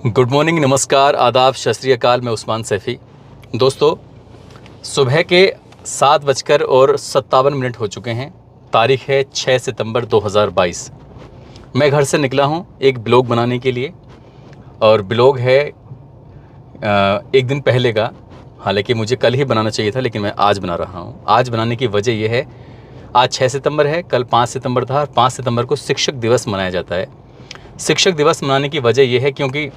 Good morning, नमस्कार, आदाब, सत श्री अकाल। मैं उस्मान सैफ़ी। दोस्तों, सुबह के 7:57 हो चुके हैं। तारीख़ है 6 सितंबर 2022। मैं घर से निकला हूं एक ब्लॉग बनाने के लिए, और ब्लॉग है एक दिन पहले का। हालांकि मुझे कल ही बनाना चाहिए था, लेकिन मैं आज बना रहा हूं। आज बनाने की वजह यह है, आज 6 सितंबर है, कल 5 सितंबर था। 5 सितंबर को शिक्षक दिवस मनाया जाता है। शिक्षक दिवस मनाने की वजह यह है क्योंकि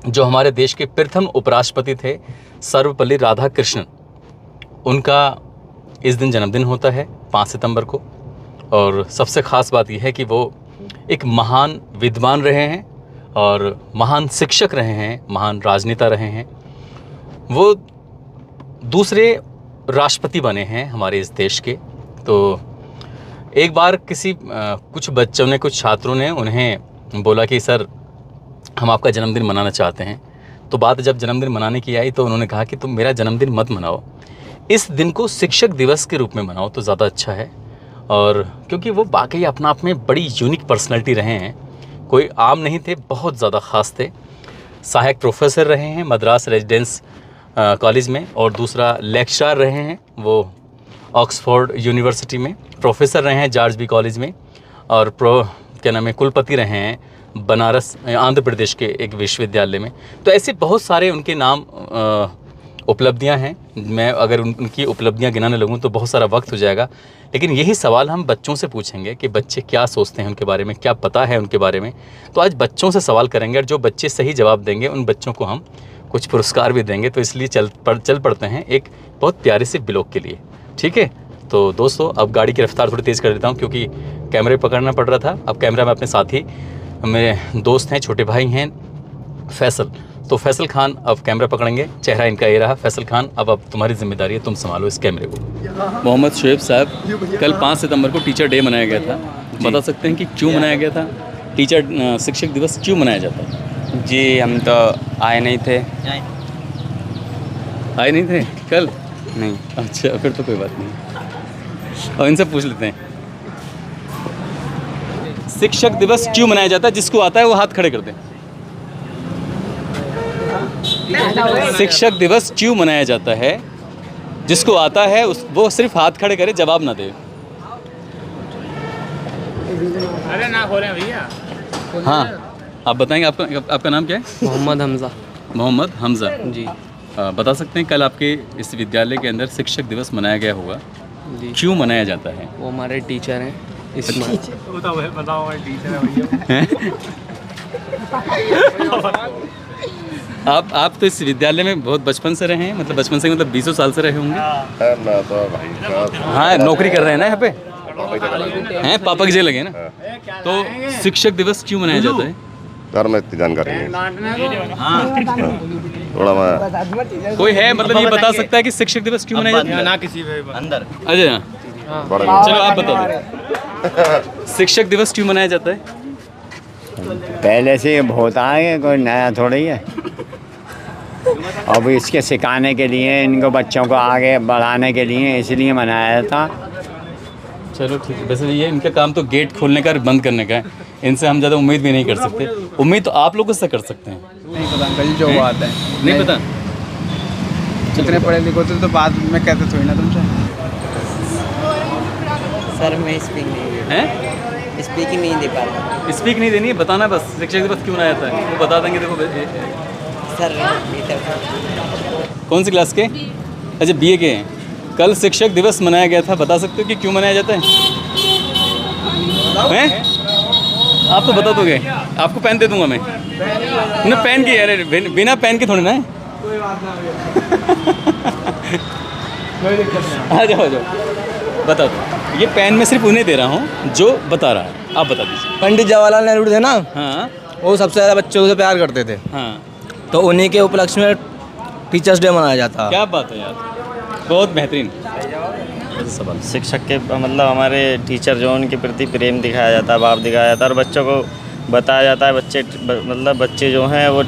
जो हमारे देश के प्रथम उपराष्ट्रपति थे सर्वपल्ली राधाकृष्णन, उनका इस दिन जन्मदिन होता है 5 सितंबर को। और सबसे ख़ास बात यह है कि वो एक महान विद्वान रहे हैं और महान शिक्षक रहे हैं, महान राजनेता रहे हैं। वो दूसरे राष्ट्रपति बने हैं हमारे इस देश के। तो एक बार कुछ बच्चों ने, कुछ छात्रों ने उन्हें बोला कि सर, हम आपका जन्मदिन मनाना चाहते हैं। तो बात जब जन्मदिन मनाने की आई तो उन्होंने कहा कि तुम मेरा जन्मदिन मत मनाओ, इस दिन को शिक्षक दिवस के रूप में मनाओ तो ज़्यादा अच्छा है। और क्योंकि वो वाकई अपना आप में बड़ी यूनिक पर्सनैलिटी रहे हैं, कोई आम नहीं थे, बहुत ज़्यादा ख़ास थे। सहायक प्रोफेसर रहे हैं मद्रास रेजिडेंस कॉलेज में, और दूसरा लेक्चरर रहे हैं वो ऑक्सफोर्ड यूनिवर्सिटी में, प्रोफेसर रहे हैं जॉर्ज बी कॉलेज में, और कुलपति रहे हैं बनारस आंध्र प्रदेश के एक विश्वविद्यालय में। तो ऐसे बहुत सारे उनके नाम उपलब्धियां हैं। मैं अगर उनकी उपलब्धियां गिनाने लगूं तो बहुत सारा वक्त हो जाएगा, लेकिन यही सवाल हम बच्चों से पूछेंगे कि बच्चे क्या सोचते हैं उनके बारे में, क्या पता है उनके बारे में। तो आज बच्चों से सवाल करेंगे, और जो बच्चे सही जवाब देंगे उन बच्चों को हम कुछ पुरस्कार भी देंगे। तो इसलिए चल पड़ते हैं एक बहुत प्यारे से ब्लॉग के लिए, ठीक है। तो दोस्तों, अब गाड़ी की रफ्तार थोड़ी तेज़ कर देता हूँ क्योंकि कैमरे पकड़ना पड़ रहा था। अब कैमरा में अपने साथी, मेरे दोस्त हैं, छोटे भाई हैं फैसल। तो फैसल खान अब कैमरा पकड़ेंगे। चेहरा इनका ये रहा। फैसल खान, अब तुम्हारी जिम्मेदारी है, तुम संभालो इस कैमरे को। मोहम्मद शुएब साहब, कल 5 सितंबर को टीचर डे मनाया गया था। बता सकते हैं कि क्यों मनाया गया था? शिक्षक दिवस क्यों मनाया जाता है? जी, हम तो आए नहीं थे कल? नहीं। अच्छा, फिर तो कोई बात नहीं। और इनसे पूछ लेते हैं, शिक्षक दिवस क्यों मनाया जाता है? जिसको आता है वो हाथ खड़े कर दें। शिक्षक दिवस क्यों मनाया जाता है? जिसको आता है वो सिर्फ हाथ खड़े करे, जवाब ना दे। अरे ना खोलें भैया। हाँ, आप बताएंगे। आपका नाम क्या है? मोहम्मद हमज़ा। मोहम्मद हमज़ा जी। बता सकते हैं कल आपके इस विद्यालय के अंदर शिक्षक दिवस मनाया गया होगा, जी। क्यों मनाया जाता है? वो हमारे टीचर हैं इसमें। बताओ टीचर है भैया। आप तो इस विद्यालय में बहुत बचपन से रहे हैं, मतलब बचपन से मतलब 20 साल से रहे होंगे। हाँ, नौकरी कर रहे हैं ना यहाँ पे? हैं, पापा की जेल लगे ना। तो शिक्षक दिवस क्यों मनाया जाता है? सर, मैं इतनी जानकारी नहीं। थोड़ा मैं कोई है, मतलब ये बता सकता है कि शिक्षक दिवस क्यों मनाया जाता है? ना किसी अंदर। अच्छा, चलो आप बता दो, शिक्षक दिवस क्यों मनाया जाता है? पहले से ये बहुत आए, कोई नया थोड़ा ही है। अब इसके सिखाने के लिए, इनको बच्चों को आगे बढ़ाने के लिए इसलिए मनाया था। चलो ठीक है। वैसे ये इनका काम तो गेट खोलने का और बंद करने का है, इनसे हम ज़्यादा उम्मीद भी नहीं कर सकते। उम्मीद तो आप लोगों से कर सकते हैं। नहीं पता अंकल, जो बात है नहीं पता। जितने पढ़े लिखे थे तो बाद में कहते थोड़ी ना तुमसे। सर, मैं स्पीकिंग नहीं दे पा रहा। स्पीक नहीं देनी है, बताना बस शिक्षक दिवस क्यों मनाया जाता है, वो बता देंगे। देखो सर, कौन सी क्लास के? अच्छा, BA के हैं। कल शिक्षक दिवस मनाया गया था, बता सकते हो कि क्यों मनाया जाता है? हैं? आप तो बता दोगे। आपको पेन दे दूंगा मैं। पेन की, अरे बिना पेन के थोड़ी ना है। आ जाओ बता दो। ये पेन मैं सिर्फ उन्हें दे रहा हूँ जो बता रहा है। आप बता दीजिए। पंडित जवाहरलाल नेहरू थे ना, हाँ, वो सबसे ज़्यादा बच्चों से प्यार करते थे। हाँ, तो उन्हीं के उपलक्ष्य में टीचर्स डे मनाया जाता है। क्या बात है यार, बहुत बेहतरीन सवाल। शिक्षक के मतलब हमारे टीचर जो उनके प्रति प्रेम दिखाया जाता है, भाव दिखाया जाता है, और बच्चों को बताया जाता है। बच्चे जो हैं वो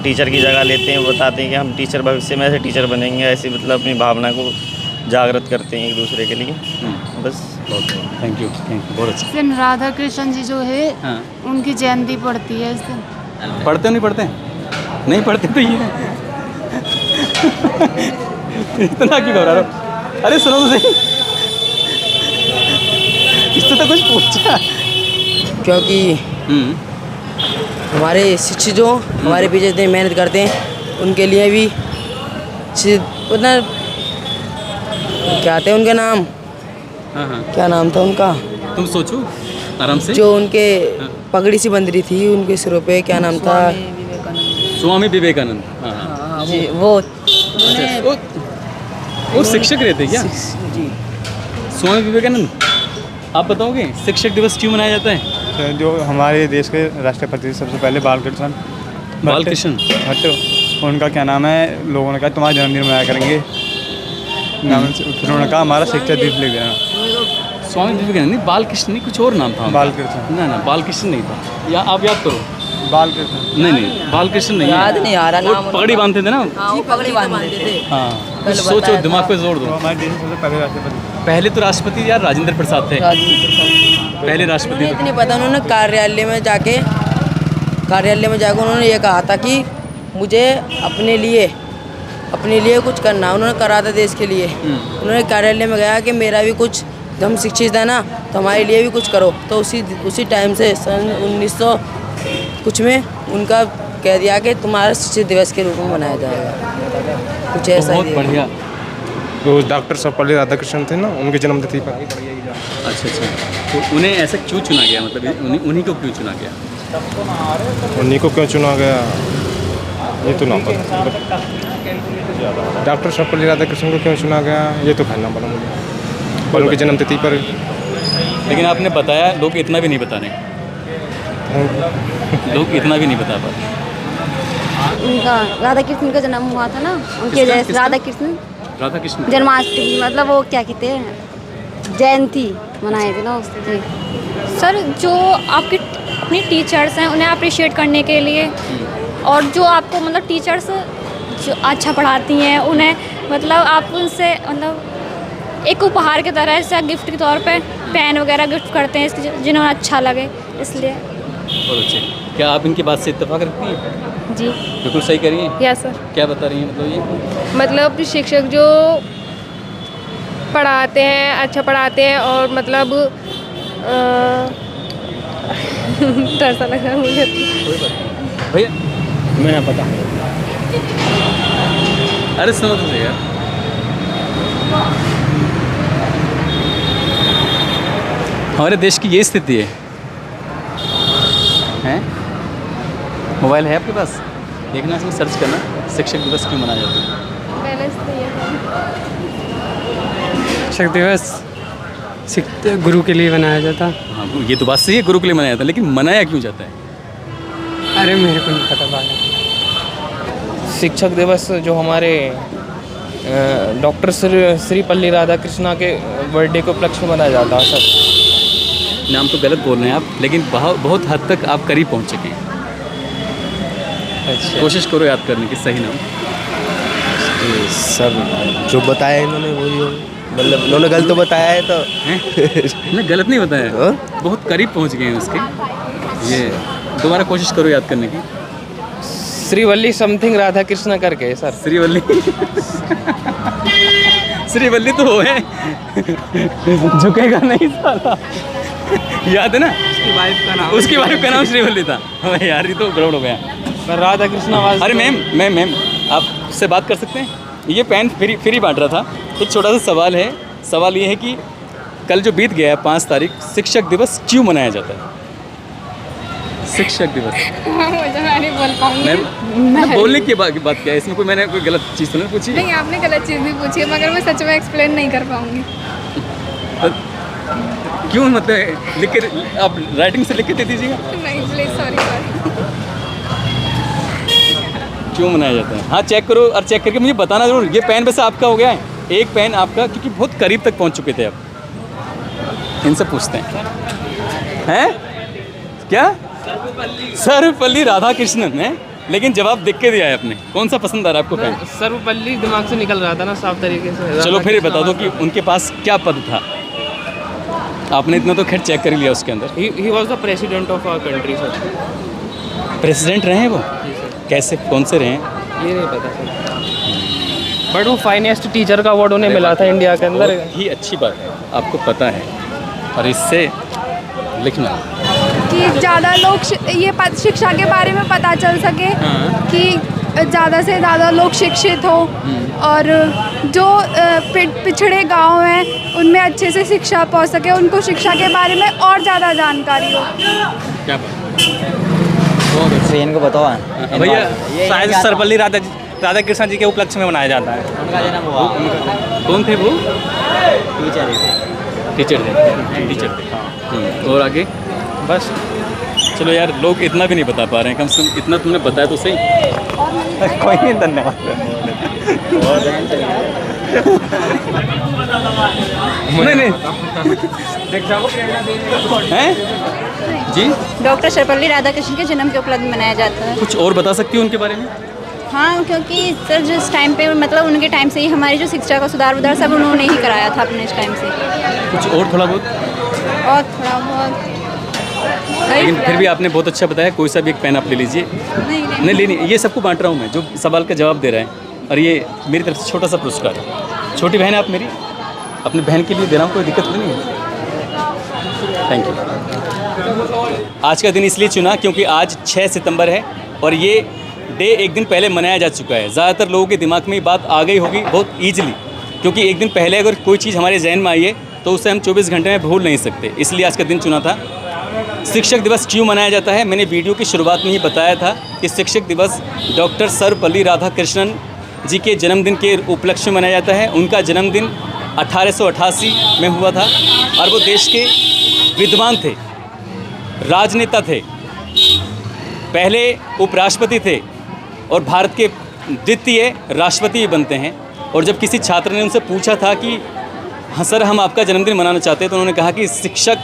टीचर की जगह लेते हैं, बताते हैं कि हम टीचर भविष्य में ऐसे टीचर बनेंगे, ऐसी मतलब अपनी भावना को जागृत करते हैं एक दूसरे के लिए। बस, थैंक यू, बहुत अच्छा। इस दिन राधा कृष्ण जी जो है, हाँ, उनकी जयंती पड़ती है इस दिन। पढ़ते नहीं पढ़ते? नहीं पढ़ते तो ये इतना क्यों घबरा रहे हो? अरे सुनो तो सही, इससे तो कुछ पूछा। क्योंकि हमारे शिक्षक जो हमारे पीछे इतनी मेहनत करते हैं उनके लिए भी उतना क्या आते हैं उनके नाम, हाँ हाँ, क्या नाम था उनका, तुम सोचो आराम से। जो उनके पगड़ी सी बंध रही थी उनके सिरों पे, क्या नाम था? स्वामी विवेकानंद। हाँ हाँ, जी वो वो शिक्षक रहते क्या? जी स्वामी विवेकानंद। आप बताओगे शिक्षक दिवस क्यों मनाया जाता है? जो हमारे देश के राष्ट्रपति सबसे पहले बालकृष्ण भट्ट, उनका क्या नाम है, लोगों ने कहा तुम्हारा जन्मदिन मनाया करेंगे, फिर उन्होंने कहा हमारा शिक्षक दिवस लिख देना। स्वामी विवेकानंद नहीं, बालकृष्ण नहीं, कुछ और नाम था उनका। बालकृष्ण, ना बालकृष्ण नहीं था। या आप याद करो। बालकृष्ण नहीं बालकृष्ण नहीं है। याद नहीं आ रहा वो नाम। पगड़ी बांधते थे ना। जी पगड़ी बांधते थे। हाँ, कुछ सोचो, दिमाग पे जोर दो। तो हमारे देश के सबसे पहले राष्ट्रपति, पहले तो राष्ट्रपति यार राजेंद्र प्रसाद थे, पहले राष्ट्रपति। मुझे इतनी पता, उन्होंने कार्यालय में जाके उन्होंने ये कहा था कि मुझे अपने लिए कुछ करना। उन्होंने करा था देश के लिए। उन्होंने कार्यालय में गया कि मेरा भी कुछ, हम शिक्षित है ना, तो हमारे लिए भी कुछ करो। तो उसी टाइम से सन 1900 कुछ में उनका कह दिया कि तुम्हारा शिक्षक दिवस के रूप में मनाया जाएगा, कुछ ऐसा बहुत ही। बढ़िया। तो डॉक्टर सर्वपल्ली राधाकृष्णन थे ना, उनके जन्मतिथि पर। अच्छा, तो उन्हें ऐसा क्यों चुना गया, मतलब उन्हीं को क्यों चुना गया? उन्हीं को क्यों चुना गया ये तो ना पता। डॉक्टर सर्वपल्ली राधाकृष्णन को क्यों चुना गया ये तो कहना पड़ा मुझे, पर उनकी जन्मतिथि पर। लेकिन आपने बताया, लोग इतना भी नहीं बता रहे। लोग इतना भी नहीं बता पाते। उनका राधा कृष्ण का जन्म हुआ था ना, उनके जैसे राधा कृष्ण जन्माष्टमी, मतलब वो क्या कहते हैं, जयंती मनाए थे ना उसकी। सर, जो आपके अपने टीचर्स हैं उन्हें अप्रिशिएट करने के लिए, और जो आपको मतलब टीचर्स जो अच्छा पढ़ाती हैं उन्हें मतलब आप उनसे मतलब एक उपहार की तरह से गिफ्ट के तौर पे पेन वगैरह गिफ्ट करते हैं, जिन्हें अच्छा लगे, इसलिए। बहुत अच्छे। क्या आप इनकी बात से इत्तेफाक रखती हैं? जी बिल्कुल सही कह रही हैं। Yes sir. क्या बता रही हैं मतलब ये? मतलब शिक्षक जो पढ़ाते हैं, अच्छा पढ़ाते हैं, और मतलब डर सा लग रहा है मुझे। भैया मैं ना पता। अरे सुनो तो सही यार। हमारे देश की ये स्थिति है। हैं? मोबाइल है आपके पास? देखना, इसमें सर्च करना शिक्षक दिवस क्यों मनाया जाता है। शिक्षक दिवस गुरु के लिए मनाया जाता। हाँ, ये तो बात सही है, गुरु के लिए मनाया जाता है, लेकिन मनाया क्यों जाता है? अरे मेरे को नहीं पता बात। शिक्षक दिवस जो हमारे डॉक्टर श्रीपल्ली राधाकृष्णा के बर्थडे को उपलक्ष्य में मनाया जाता है सर। नाम तो गलत बोल रहे हैं आप, लेकिन बहुत हद तक आप करीब पहुंच चुके हैं। अच्छा, कोशिश करो याद करने की सही नाम। सर जो बताया इन्होंने वही हो, मतलब इन्होंने गलत तो बताया है तो। मैं गलत नहीं बताया, बहुत करीब पहुंच गए हैं उसके। ये दोबारा कोशिश करो याद करने की। श्रीवल्ली समथिंग राधाकृष्ण करके सर। श्रीवल्ली श्रीवल्ली तो वो है, झुकेगा नहीं साला। याद है ना, उसकी वाइफ का नाम श्रीवल्ली था। यार ये तो गड़बड़ हो गया। राधाकृष्ण। अरे मैम आपसे बात कर सकते हैं? ये पेन फ्री बांट रहा था। एक छोटा सा सवाल है। सवाल ये है कि कल जो बीत गया है 5 तारीख, शिक्षक दिवस क्यों मनाया जाता है? शिक्षक दिवस। मुझे मैं नहीं बोल पाऊंगी। मैं बोलने की बात क्या है इसमें? मैंने कोई गलत चीज़ तो नहीं पूछी? नहीं, आपने गलत चीज़ नहीं पूछी है, मगर मैं सच में एक्सप्लेन नहीं कर पाऊंगी। क्यों, मतलब लिख के आप राइटिंग से लिख के दे दीजिएगा। नहीं प्लीज़, सॉरी। क्यों मनाया जाता है? हाँ चेक करो, और चेक करके मुझे बताना जरूर। ये पेन वैसे आपका हो गया है, एक पेन आपका, क्योंकि बहुत करीब तक पहुंच चुके थे आप। इनसे पूछते हैं, हैं क्या? सर्वपल्ली राधाकृष्णन है, लेकिन जवाब देख के दिया है आपने। कौन सा पसंद आ रहा है आपको पेन? सर्वपल्ली दिमाग से निकल रहा था ना साफ तरीके से। चलो फिर बता दो कि उनके पास क्या पद था। आपने इतना तो खैर चेक कर लिया उसके अंदर। He was the president of our country sir. President रहे हैं वो? कैसे कौन से रहे हैं? ये नहीं पता सर, बट वो फाइनेस्ट टीचर का अवार्ड उन्हें मिला था इंडिया के अंदर। बहुत ही अच्छी बात है, आपको पता है, और इससे लिखना कि ज़्यादा लोग ये शिक्षा के बारे में पता चल सके कि ज़्यादा से ज़्यादा लोग शिक्षित हो और जो पिछड़े गांव हैं उनमें अच्छे से शिक्षा पहुंच सके, उनको शिक्षा के बारे में और ज़्यादा जानकारी हो। क्या बात? इनको बताओ भैया शायद सर्वपल्ली राधाकृष्ण जी के उपलक्ष्य में मनाया जाता है। कौन थे वो? टीचर थे। और आगे बस चलो यार, लोग इतना भी नहीं बता पा रहे हैं, कम से कम इतना तुमने बताया तो सही। कोई नहीं, धन्यवाद। नहीं हैं जी, डॉक्टर सर्वपल्ली राधाकृष्णन के जन्म के उपलक्ष्य में मनाया जाता है। कुछ और बता सकती हो उनके बारे में? हाँ, क्योंकि सर जिस टाइम पे मतलब उनके टाइम से ही हमारी जो शिक्षा का सुधार उधार सब उन्होंने ही कराया था अपने इस टाइम से। कुछ और थोड़ा बहुत? और थोड़ा बहुत, लेकिन फिर भी आपने बहुत अच्छा बताया। कोई सा भी एक पेन आप ले लीजिए। नहीं लेनी, ये सबको बांट रहा हूँ मैं जो सवाल का जवाब दे रहा है, और ये मेरी तरफ से छोटा सा पुरस्कार है। छोटी बहन है आप मेरी, अपनी बहन के लिए दे रहा हूँ, कोई दिक्कत तो नहीं है। Thank you. आज का दिन इसलिए चुना क्योंकि आज 6 सितंबर है और ये डे एक दिन पहले मनाया जा चुका है। ज़्यादातर लोगों के दिमाग में ये बात आ गई होगी बहुत ईजिली, क्योंकि एक दिन पहले अगर कोई चीज़ हमारे जहन में आई है तो उसे हम 24 घंटे में भूल नहीं सकते, इसलिए आज का दिन चुना था। शिक्षक दिवस क्यों मनाया जाता है, मैंने वीडियो की शुरुआत में ही बताया था कि शिक्षक दिवस डॉक्टर सर्वपल्ली राधाकृष्णन जी के जन्मदिन के उपलक्ष्य में मनाया जाता है। उनका जन्मदिन 1888 में हुआ था और वो देश के विद्वान थे, राजनेता थे, पहले उपराष्ट्रपति थे और भारत के द्वितीय राष्ट्रपति भी बनते हैं। और जब किसी छात्र ने उनसे पूछा था कि हाँ सर हम आपका जन्मदिन मनाना चाहते हैं, तो उन्होंने कहा कि शिक्षक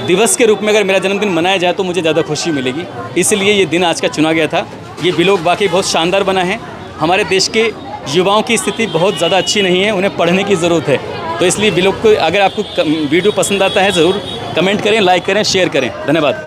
दिवस के रूप में अगर मेरा जन्मदिन मनाया जाए तो मुझे ज़्यादा खुशी मिलेगी, इसलिए ये दिन आज का चुना गया था। ये ब्लॉग वाकई बहुत शानदार बना है। हमारे देश के युवाओं की स्थिति बहुत ज़्यादा अच्छी नहीं है, उन्हें पढ़ने की ज़रूरत है, तो इसलिए ब्लॉग को अगर आपको वीडियो पसंद आता है ज़रूर कमेंट करें, लाइक करें, शेयर करें। धन्यवाद।